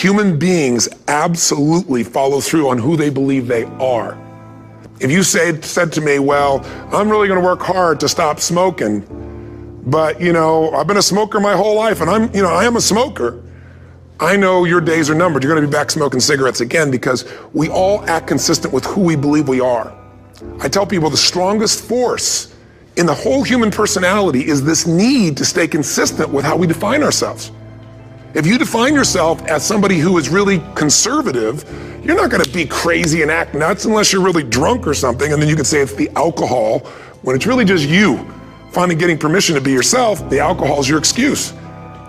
Human beings absolutely follow through on who they believe they are. If you said to me, well, I'm really gonna work hard to stop smoking, but I've been a smoker my whole life and I am a smoker, I know your days are numbered. You're gonna be back smoking cigarettes again, because we all act consistent with who we believe we are. I tell people the strongest force in the whole human personality is this need to stay consistent with how we define ourselves. If you define yourself as somebody who is really conservative, you're not gonna be crazy and act nuts unless you're really drunk or something, and then you can say it's the alcohol, when it's really just you finally getting permission to be yourself. The alcohol is your excuse.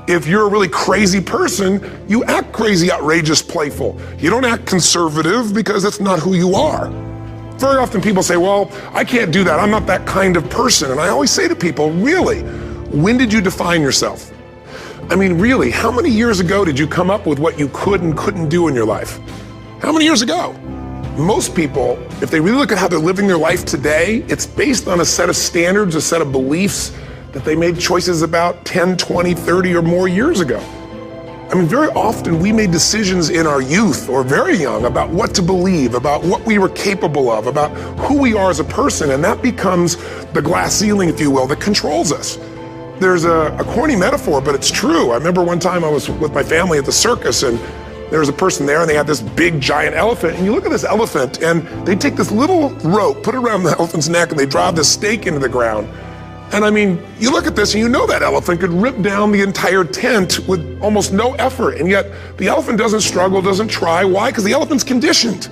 If you're a really crazy person, you act crazy, outrageous, playful. You don't act conservative because that's not who you are. Very often people say, well, I can't do that. I'm not that kind of person. And I always say to people, really, when did you define yourself? I mean, really, how many years ago did you come up with what you could and couldn't do in your life? How many years ago? Most people, if they really look at how they're living their life today, it's based on a set of standards, a set of beliefs that they made choices about 10, 20, 30 or more years ago. I mean, very often we made decisions in our youth or very young about what to believe, about what we were capable of, about who we are as a person, and that becomes the glass ceiling, if you will, that controls us. There's a corny metaphor, but it's true. I remember one time I was with my family at the circus, and there was a person there and they had this big giant elephant, and you look at this elephant and they take this little rope, put it around the elephant's neck, and they drive this stake into the ground. And I mean, you look at this and you know that elephant could rip down the entire tent with almost no effort, and yet the elephant doesn't struggle, doesn't try. Why? Because the elephant's conditioned.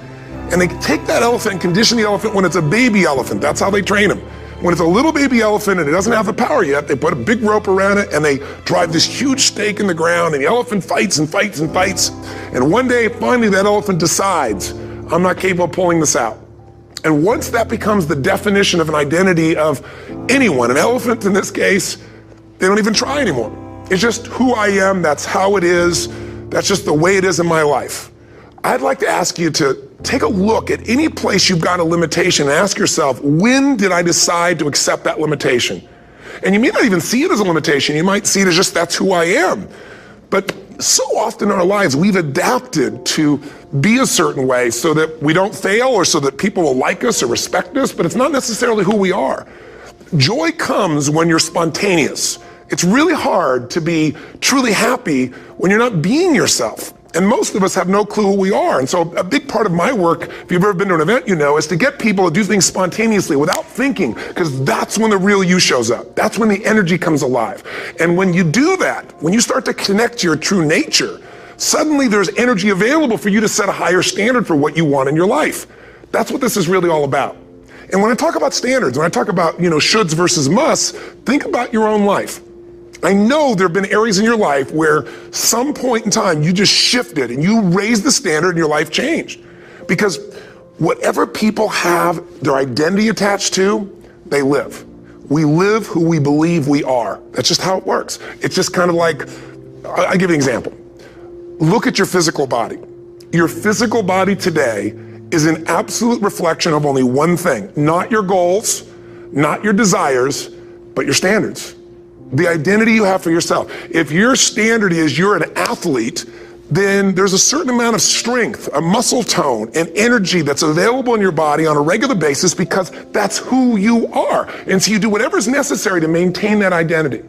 And they take that elephant and condition the elephant when it's a baby elephant. That's how they train him. When it's a little baby elephant and it doesn't have the power yet, they put a big rope around it and they drive this huge stake in the ground, and the elephant fights and fights and fights. And one day, finally, that elephant decides, I'm not capable of pulling this out. And once that becomes the definition of an identity of anyone, an elephant in this case, they don't even try anymore. It's just who I am, that's how it is, that's just the way it is in my life. I'd like to ask you to take a look at any place you've got a limitation and ask yourself, when did I decide to accept that limitation? And you may not even see it as a limitation, you might see it as just that's who I am. But so often in our lives, we've adapted to be a certain way so that we don't fail or so that people will like us or respect us, but it's not necessarily who we are. Joy comes when you're spontaneous. It's really hard to be truly happy when you're not being yourself. And most of us have no clue who we are. And so a big part of my work, if you've ever been to an event, is to get people to do things spontaneously without thinking, because that's when the real you shows up. That's when the energy comes alive. And when you do that, when you start to connect to your true nature, suddenly there's energy available for you to set a higher standard for what you want in your life. That's what this is really all about. And when I talk about standards, when I talk about, shoulds versus musts, think about your own life. I know there have been areas in your life where some point in time you just shifted and you raised the standard and your life changed. Because whatever people have their identity attached to, they live. We live who we believe we are. That's just how it works. It's just kind of like, I'll give you an example. Look at your physical body. Your physical body today is an absolute reflection of only one thing, not your goals, not your desires, but your standards. The identity you have for yourself. If your standard is you're an athlete, then there's a certain amount of strength, a muscle tone, and energy that's available in your body on a regular basis because that's who you are. And so you do whatever's necessary to maintain that identity.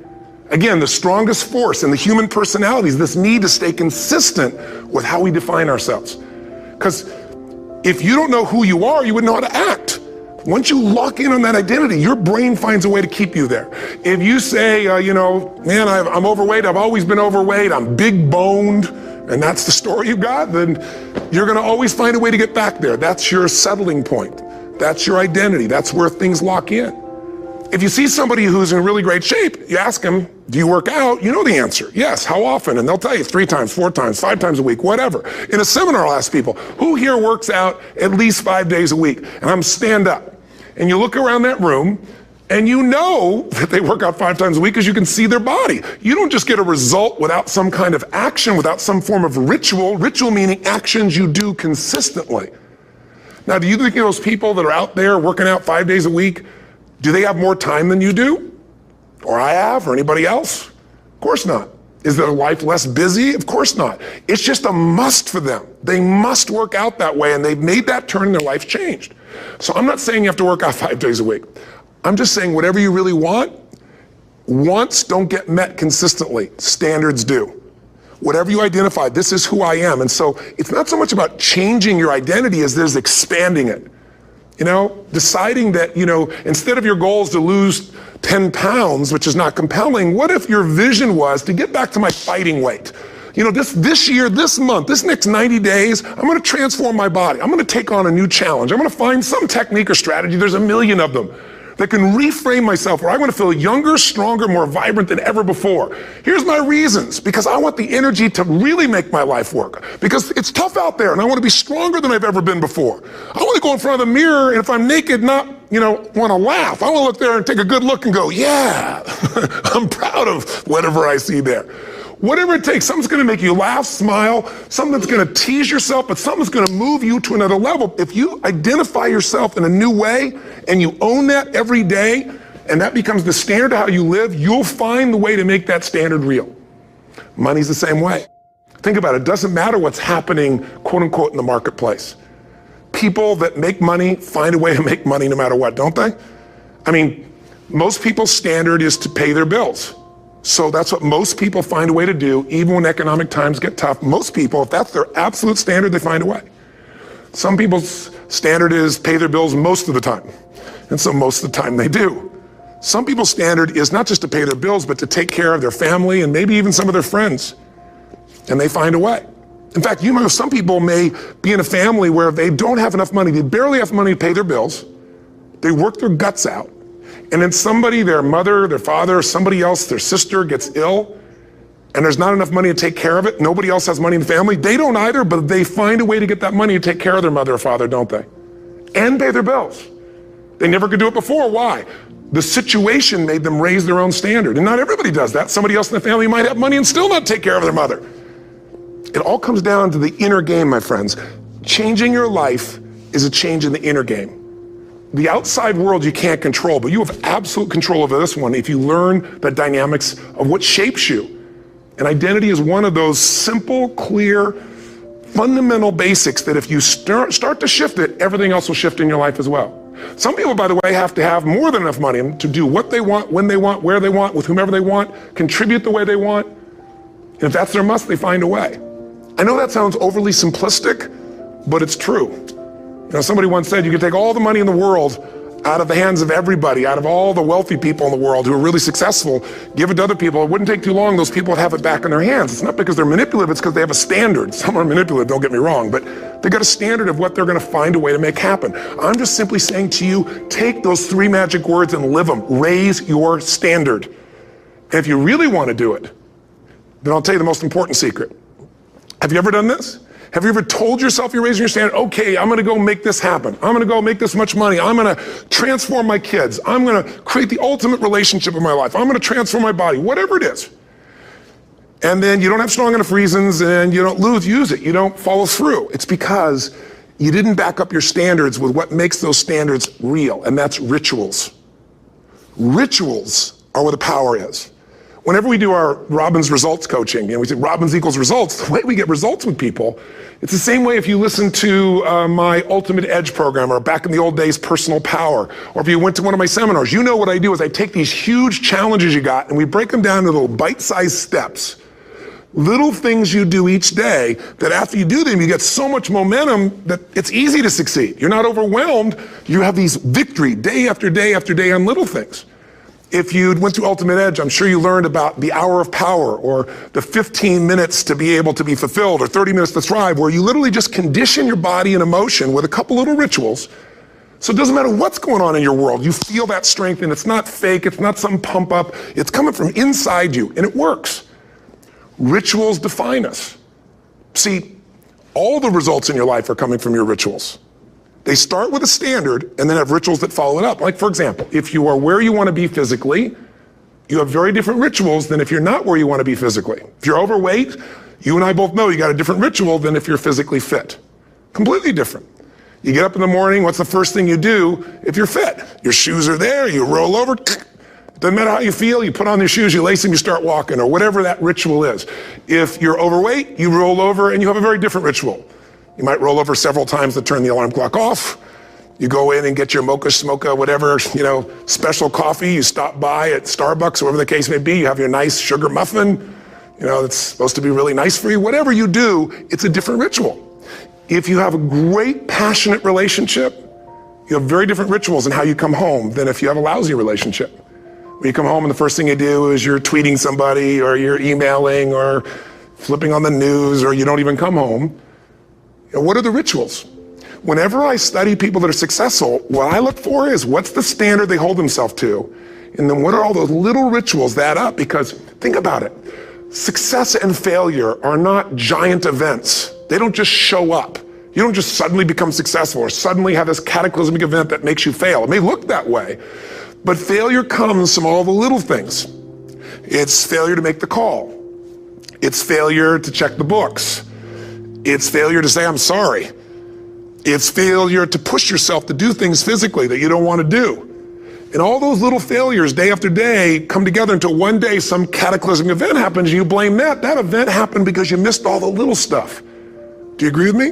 Again, the strongest force in the human personality is this need to stay consistent with how we define ourselves. Because if you don't know who you are, you wouldn't know how to act. Once you lock in on that identity, your brain finds a way to keep you there. If you say, man, I'm overweight, I've always been overweight, I'm big boned, and that's the story you got, then you're gonna always find a way to get back there. That's your settling point. That's your identity. That's where things lock in. If you see somebody who's in really great shape, you ask them, do you work out? You know the answer. Yes, how often? And they'll tell you 3 times, 4 times, 5 times a week, whatever. In a seminar, I'll ask people, who here works out at least 5 days a week? And I'm stand up. And you look around that room and you know that they work out 5 times a week because you can see their body. You don't just get a result without some kind of action, without some form of ritual. Ritual meaning actions you do consistently. Now, do you think those people that are out there working out 5 days a week, do they have more time than you do? Or I have, or anybody else? Of course not. Is their life less busy? Of course not. It's just a must for them. They must work out that way, and they've made that turn and their life changed. So I'm not saying you have to work out 5 days a week. I'm just saying whatever you really want, wants don't get met consistently. Standards do. Whatever you identify, this is who I am. And so it's not so much about changing your identity as there's expanding it. Deciding that, instead of your goals to lose 10 pounds, which is not compelling, what if your vision was to get back to my fighting weight? This year, this month, this next 90 days, I'm going to transform my body. I'm going to take on a new challenge. I'm going to find some technique or strategy. There's a million of them that can reframe myself where I want to feel younger, stronger, more vibrant than ever before. Here's my reasons. Because I want the energy to really make my life work. Because it's tough out there and I want to be stronger than I've ever been before. I want to go in front of the mirror and if I'm naked, not, want to laugh. I want to look there and take a good look and go, yeah, I'm proud of whatever I see there. Whatever it takes, something's going to make you laugh, smile, something that's going to tease yourself, but something's going to move you to another level. If you identify yourself in a new way and you own that every day, and that becomes the standard of how you live, you'll find the way to make that standard real. Money's the same way. Think about it. It doesn't matter what's happening, quote unquote, in the marketplace. People that make money find a way to make money no matter what, don't they? Most people's standard is to pay their bills. So that's what most people find a way to do, even when economic times get tough. Most people, if that's their absolute standard, they find a way. Some people's standard is pay their bills most of the time. And so most of the time they do. Some people's standard is not just to pay their bills, but to take care of their family and maybe even some of their friends. And they find a way. In fact, some people may be in a family where they don't have enough money. They barely have money to pay their bills. They work their guts out. And then somebody, their mother, their father, somebody else, their sister gets ill, and there's not enough money to take care of it. Nobody else has money in the family. They don't either, but they find a way to get that money to take care of their mother or father, don't they? And pay their bills. They never could do it before. Why? The situation made them raise their own standard. And not everybody does that. Somebody else in the family might have money and still not take care of their mother. It all comes down to the inner game, my friends. Changing your life is a change in the inner game. The outside world you can't control, but you have absolute control over this one if you learn the dynamics of what shapes you. And identity is one of those simple, clear, fundamental basics that if you start to shift it, everything else will shift in your life as well. Some people, by the way, have to have more than enough money to do what they want, when they want, where they want, with whomever they want, contribute the way they want. And if that's their must, they find a way. I know that sounds overly simplistic, but it's true. Somebody once said you could take all the money in the world out of the hands of everybody, out of all the wealthy people in the world who are really successful, give it to other people. It wouldn't take too long. Those people would have it back in their hands. It's not because they're manipulative. It's because they have a standard. Some are manipulative, don't get me wrong, but they got a standard of what they're going to find a way to make happen. I'm just simply saying to you, take those 3 magic words and live them. Raise your standard. And if you really want to do it, then I'll tell you the most important secret. Have you ever done this? Have you ever told yourself you're raising your standard? Okay, I'm going to go make this happen. I'm going to go make this much money. I'm going to transform my kids. I'm going to create the ultimate relationship in my life. I'm going to transform my body, whatever it is. And then you don't have strong enough reasons and you don't use it. You don't follow through. It's because you didn't back up your standards with what makes those standards real, and that's rituals. Rituals are where the power is. Whenever we do our Robbins results coaching, and we say Robbins equals results, the way we get results with people, it's the same way if you listen to my Ultimate Edge program, or back in the old days, Personal Power, or if you went to one of my seminars. You know what I do is I take these huge challenges you got and we break them down into little bite-sized steps. Little things you do each day that after you do them, you get so much momentum that it's easy to succeed. You're not overwhelmed. You have these victory day after day after day on little things. If you went through Ultimate Edge, I'm sure you learned about the hour of power, or the 15 minutes to be able to be fulfilled, or 30 minutes to thrive, where you literally just condition your body and emotion with a couple little rituals. So it doesn't matter what's going on in your world. You feel that strength, and it's not fake. It's not some pump up. It's coming from inside you, and it works. Rituals define us. See, all the results in your life are coming from your rituals. They start with a standard and then have rituals that follow it up. Like, for example, if you are where you want to be physically, you have very different rituals than if you're not where you want to be physically. If you're overweight, you and I both know you got a different ritual than if you're physically fit. Completely different. You get up in the morning, what's the first thing you do if you're fit? Your shoes are there, you roll over, Doesn't matter how you feel, you put on your shoes, you lace them, you start walking, or whatever that ritual is. If you're overweight, you roll over and you have a very different ritual. You might roll over several times to turn the alarm clock off. You go in and get your mocha, smocha, whatever, special coffee. You stop by at Starbucks, or whatever the case may be. You have your nice sugar muffin. It's supposed to be really nice for you. Whatever you do, it's a different ritual. If you have a great, passionate relationship, you have very different rituals in how you come home than if you have a lousy relationship. When you come home and the first thing you do is you're tweeting somebody, or you're emailing, or flipping on the news, or you don't even come home. What are the rituals? Whenever I study people that are successful, what I look for is what's the standard they hold themselves to? And then what are all those little rituals that add up? Because think about it. Success and failure are not giant events. They don't just show up. You don't just suddenly become successful or suddenly have this cataclysmic event that makes you fail. It may look that way, but failure comes from all the little things. It's failure to make the call. It's failure to check the books. It's failure to say, I'm sorry. It's failure to push yourself to do things physically that you don't want to do. And all those little failures day after day come together until one day some cataclysmic event happens and you blame that. That event happened because you missed all the little stuff. Do you agree with me?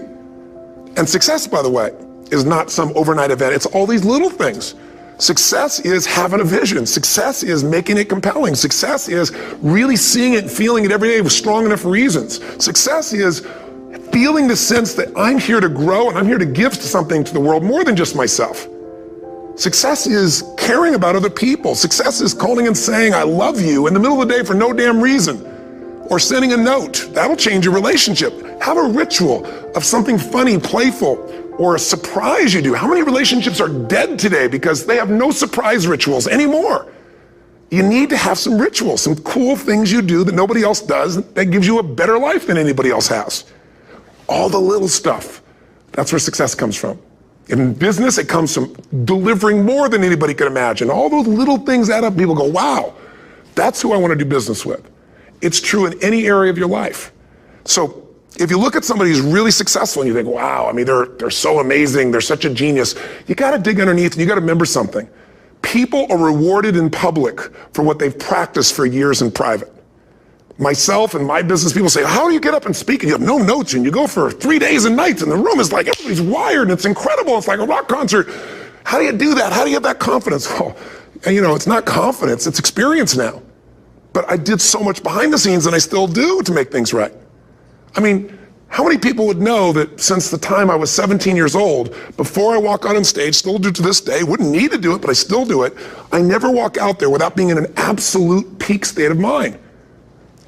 And success, by the way, is not some overnight event. It's all these little things. Success is having a vision. Success is making it compelling. Success is really seeing it and feeling it every day with strong enough reasons. Success is feeling the sense that I'm here to grow and I'm here to give something to the world more than just myself. Success is caring about other people. Success is calling and saying, I love you in the middle of the day for no damn reason. Or sending a note. That'll change your relationship. Have a ritual of something funny, playful, or a surprise you do. How many relationships are dead today because they have no surprise rituals anymore? You need to have some rituals, some cool things you do that nobody else does that gives you a better life than anybody else has. All the little stuff. That's where success comes from. In business, it comes from delivering more than anybody could imagine. All those little things add up. People go, wow, that's who I want to do business with. It's true in any area of your life. So if you look at somebody who's really successful and you think, wow, they're so amazing, they're such a genius, you got to dig underneath and you got to remember something. People are rewarded in public for what they've practiced for years in private. Myself and my business people say, how do you get up and speak? And you have no notes and you go for 3 days and nights and the room is like, everybody's wired and it's incredible. It's like a rock concert. How do you do that? How do you have that confidence? Well, it's not confidence, it's experience now. But I did so much behind the scenes and I still do to make things right. How many people would know that since the time I was 17 years old, before I walk out on stage, still do to this day, wouldn't need to do it, but I still do it, I never walk out there without being in an absolute peak state of mind.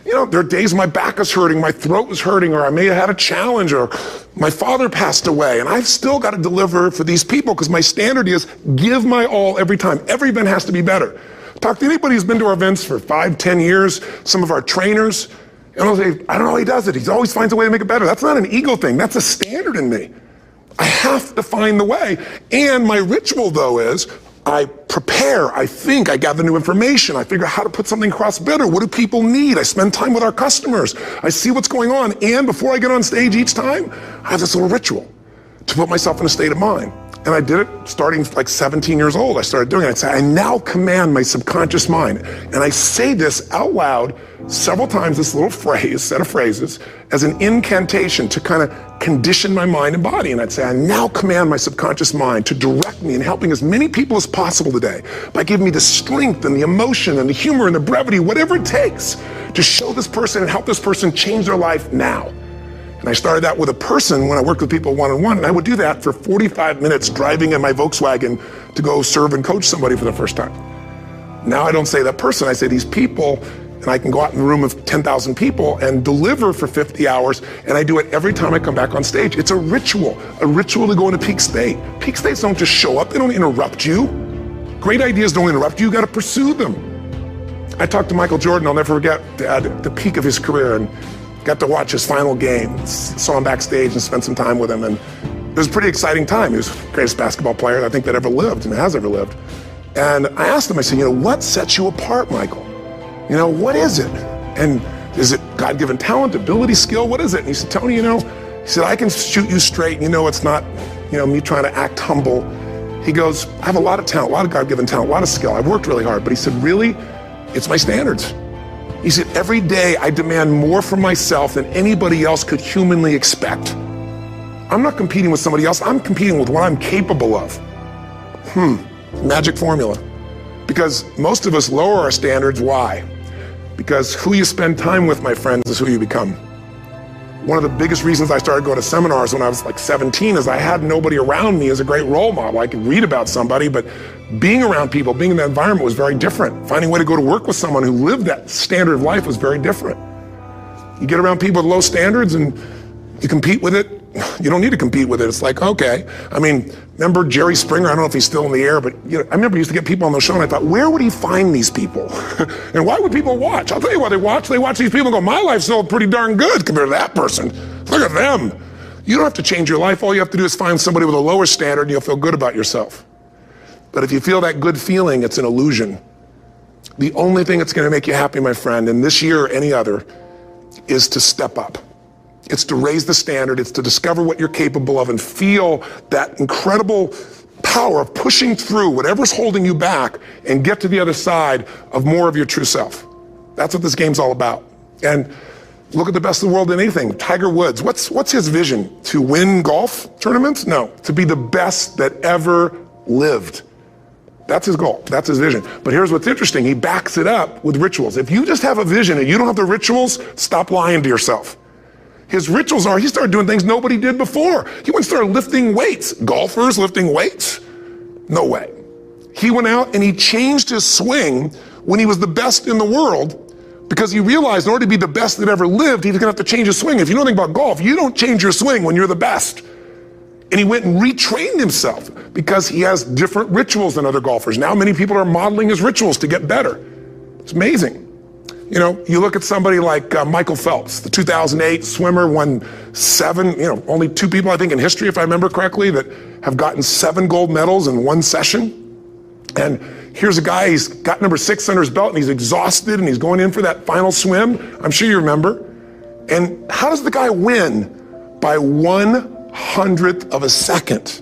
There are days my back is hurting, my throat was hurting, or I may have had a challenge, or my father passed away, and I've still got to deliver for these people because my standard is give my all every time. Every event has to be better. Talk to anybody who's been to our events for 5, 10 years, some of our trainers, and I'll say, I don't know how he does it. He always finds a way to make it better. That's not an ego thing. That's a standard in me. I have to find the way. And my ritual, though, is I prepare, I think, I gather new information, I figure out how to put something across better. What do people need? I spend time with our customers. I see what's going on. And before I get on stage each time, I have this little ritual to put myself in a state of mind. And I did it starting like 17 years old. I started doing it. I'd say, I now command my subconscious mind. And I say this out loud several times, this little phrase, set of phrases, as an incantation to kind of condition my mind and body. And I'd say, I now command my subconscious mind to direct me in helping as many people as possible today by giving me the strength and the emotion and the humor and the brevity, whatever it takes to show this person and help this person change their life now. And I started that with a person when I worked with people one-on-one, and I would do that for 45 minutes driving in my Volkswagen to go serve and coach somebody for the first time. Now I don't say that person, I say these people, and I can go out in a room of 10,000 people and deliver for 50 hours, and I do it every time I come back on stage. It's a ritual to go into peak state. Peak states don't just show up, they don't interrupt you. Great ideas don't interrupt you, you gotta pursue them. I talked to Michael Jordan, I'll never forget, at the peak of his career, and got to watch his final game, saw him backstage and spent some time with him, and it was a pretty exciting time. He was the greatest basketball player I think that ever lived and has ever lived. And I asked him, I said, what sets you apart, Michael? What is it? And is it God-given talent, ability, skill? What is it? And he said, Tony, he said, I can shoot you straight. It's not, me trying to act humble. He goes, I have a lot of talent, a lot of God-given talent, a lot of skill. I've worked really hard. But he said, really, it's my standards. He said, every day I demand more from myself than anybody else could humanly expect. I'm not competing with somebody else. I'm competing with what I'm capable of. Magic formula. Because most of us lower our standards. Why? Because who you spend time with, my friends, is who you become. One of the biggest reasons I started going to seminars when I was like 17 is I had nobody around me as a great role model. I could read about somebody, but being around people, being in that environment was very different. Finding a way to go to work with someone who lived that standard of life was very different. You get around people with low standards and you compete with it. You don't need to compete with it. It's like, okay. I mean, remember Jerry Springer? I don't know if he's still in the air, but I remember he used to get people on the show and I thought, where would he find these people? And why would people watch? I'll tell you why they watch. They watch these people and go, my life's still pretty darn good compared to that person. Look at them. You don't have to change your life. All you have to do is find somebody with a lower standard and you'll feel good about yourself. But if you feel that good feeling, it's an illusion. The only thing that's going to make you happy, my friend, in this year or any other, is to step up. It's to raise the standard. It's to discover what you're capable of and feel that incredible power of pushing through whatever's holding you back and get to the other side of more of your true self. That's what this game's all about. And look at the best of the world in anything. Tiger Woods, what's his vision? To win golf tournaments? No, to be the best that ever lived. That's his goal. That's his vision. But here's what's interesting. He backs it up with rituals. If you just have a vision and you don't have the rituals, stop lying to yourself. His rituals are, he started doing things nobody did before. He went and started lifting weights. Golfers lifting weights? No way. He went out and he changed his swing when he was the best in the world because he realized in order to be the best that ever lived, he was gonna have to change his swing. If you know anything about golf, you don't change your swing when you're the best. And he went and retrained himself because he has different rituals than other golfers. Now many people are modeling his rituals to get better. It's amazing. You know, you look at somebody like Michael Phelps, the 2008 swimmer, won 7, only 2 people, I think, in history, if I remember correctly, that have gotten 7 gold medals in one session. And here's a guy, he's got number 6 under his belt, and he's exhausted, and he's going in for that final swim. I'm sure you remember. And how does the guy win? By 1/100th of a second.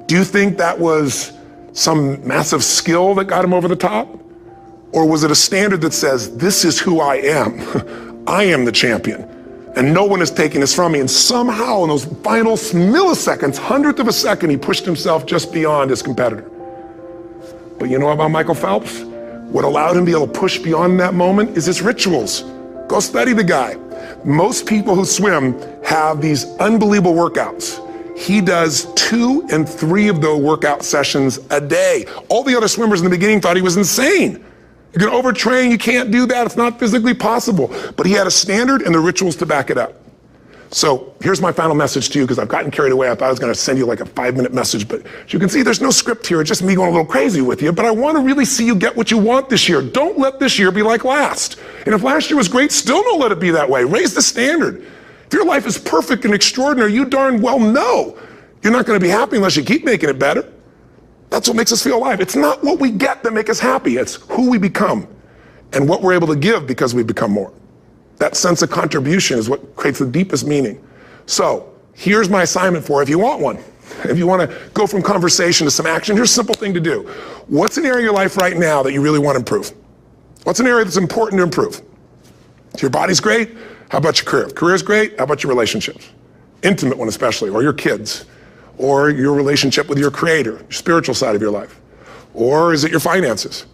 Do you think that was some massive skill that got him over the top? Or was it a standard that says, this is who I am. I am the champion. And no one is taking this from me. And somehow in those final milliseconds, 100th of a second, he pushed himself just beyond his competitor. But you know about Michael Phelps? What allowed him to be able to push beyond that moment is his rituals. Go study the guy. Most people who swim have these unbelievable workouts. He does 2 and 3 of those workout sessions a day. All the other swimmers in the beginning thought he was insane. You're gonna overtrain, you can't do that, it's not physically possible. But he had a standard and the rituals to back it up. So here's my final message to you, because I've gotten carried away. I thought I was gonna send you like a 5-minute message, but as you can see, there's no script here, it's just me going a little crazy with you, but I wanna really see you get what you want this year. Don't let this year be like last. And if last year was great, still don't let it be that way. Raise the standard. If your life is perfect and extraordinary, you darn well know you're not gonna be happy unless you keep making it better. That's what makes us feel alive. It's not what we get that make us happy. It's who we become and what we're able to give because we become more. That sense of contribution is what creates the deepest meaning. So here's my assignment for you if you want one. If you want to go from conversation to some action, here's a simple thing to do. What's an area of your life right now that you really want to improve? What's an area that's important to improve? If your body's great, how about your career? If career's great, how about your relationships? Intimate one especially, or your kids. Or your relationship with your creator, your spiritual side of your life? Or is it your finances?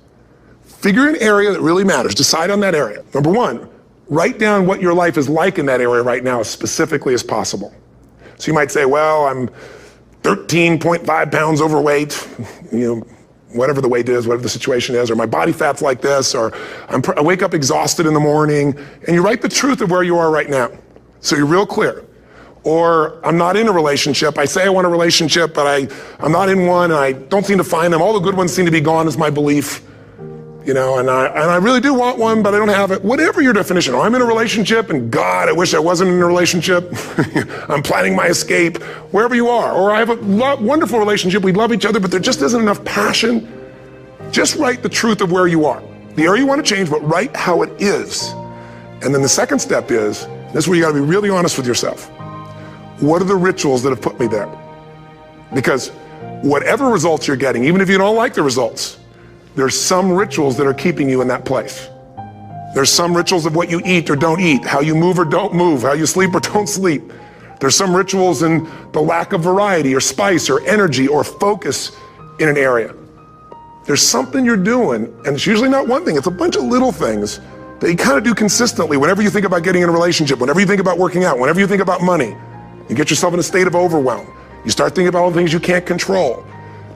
Figure an area that really matters. Decide on that area. Number 1, write down what your life is like in that area right now as specifically as possible. So you might say, well, I'm 13.5 pounds overweight, whatever the weight is, whatever the situation is, or my body fat's like this, or I wake up exhausted in the morning, and you write the truth of where you are right now. So you're real clear. Or I'm not in a relationship. I say I want a relationship, but I'm not in one, and I don't seem to find them. All the good ones seem to be gone is my belief. And I really do want one, but I don't have it. Whatever your definition. Or I'm in a relationship, and God, I wish I wasn't in a relationship. I'm planning my escape. Wherever you are. Or I have a wonderful relationship. We love each other, but there just isn't enough passion. Just write the truth of where you are. The area you want to change, but write how it is. And then the second step is, this is where you got to be really honest with yourself. What are the rituals that have put me there? Because whatever results you're getting, even if you don't like the results, there's some rituals that are keeping you in that place. There's some rituals of what you eat or don't eat, how you move or don't move, how you sleep or don't sleep. There's some rituals in the lack of variety or spice or energy or focus in an area. There's something you're doing, and it's usually not one thing, it's a bunch of little things that you kind of do consistently whenever you think about getting in a relationship, whenever you think about working out, whenever you think about money. You get yourself in a state of overwhelm. You start thinking about all the things you can't control.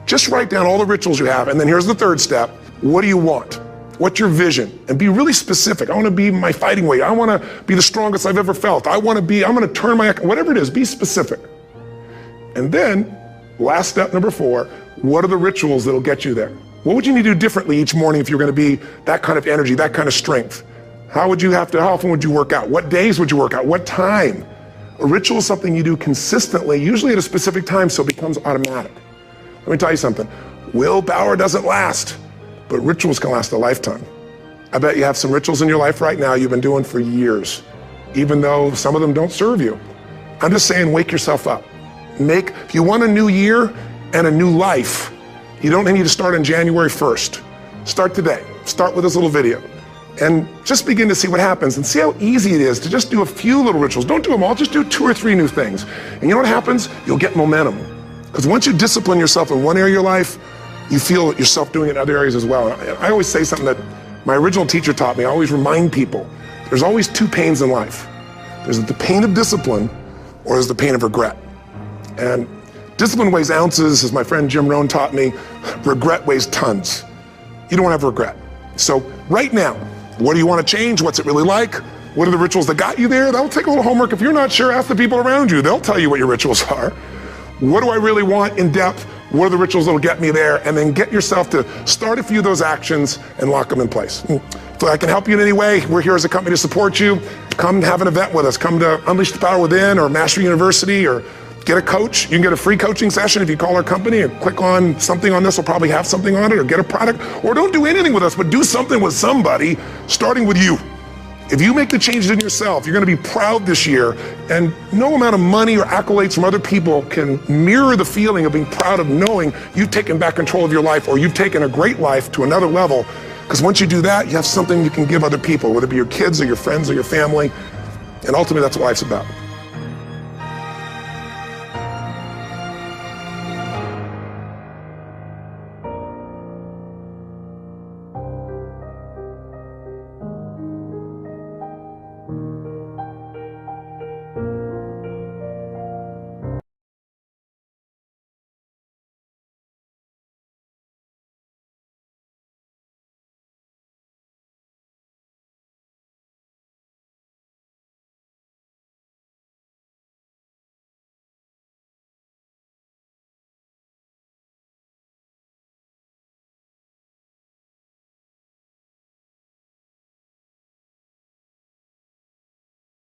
Just write down all the rituals you have, and then here's the third step. What do you want? What's your vision? And be really specific. I want to be my fighting weight. I want to be the strongest I've ever felt. I'm going to turn whatever it is, be specific. And then, last step number 4, what are the rituals that'll get you there? What would you need to do differently each morning if you're going to be that kind of energy, that kind of strength? How often would you work out? What days would you work out? What time? A ritual is something you do consistently, usually at a specific time, so it becomes automatic. Let me tell you something. Willpower doesn't last, but rituals can last a lifetime. I bet you have some rituals in your life right now you've been doing for years, even though some of them don't serve you. I'm just saying, wake yourself up. If you want a new year and a new life, you don't need to start on January 1st. Start today. Start with this little video. And just begin to see what happens and see how easy it is to just do a few little rituals. Don't do them all, just do 2 or 3 new things. And you know what happens? You'll get momentum. Because once you discipline yourself in one area of your life, you feel yourself doing it in other areas as well. And I always say something that my original teacher taught me. I always remind people, there's always 2 pains in life. There's the pain of discipline, or there's the pain of regret. And discipline weighs ounces, as my friend Jim Rohn taught me. Regret weighs tons. You don't want to have regret. So right now, what do you want to change? What's it really like? What are the rituals that got you there? That'll take a little homework. If you're not sure, ask the people around you. They'll tell you what your rituals are. What do I really want in depth? What are the rituals that'll get me there? And then get yourself to start a few of those actions and lock them in place. If I can help you in any way, we're here as a company to support you. Come have an event with us. Come to Unleash the Power Within or Mastery University, or get a coach. You can get a free coaching session if you call our company and click on something on this. Will probably have something on it, or get a product, or don't do anything with us, but do something with somebody, starting with you. If you make the changes in yourself, you're going to be proud this year, and no amount of money or accolades from other people can mirror the feeling of being proud of knowing you've taken back control of your life, or you've taken a great life to another level. Because once you do that, you have something you can give other people, whether it be your kids or your friends or your family, and ultimately that's what life's about.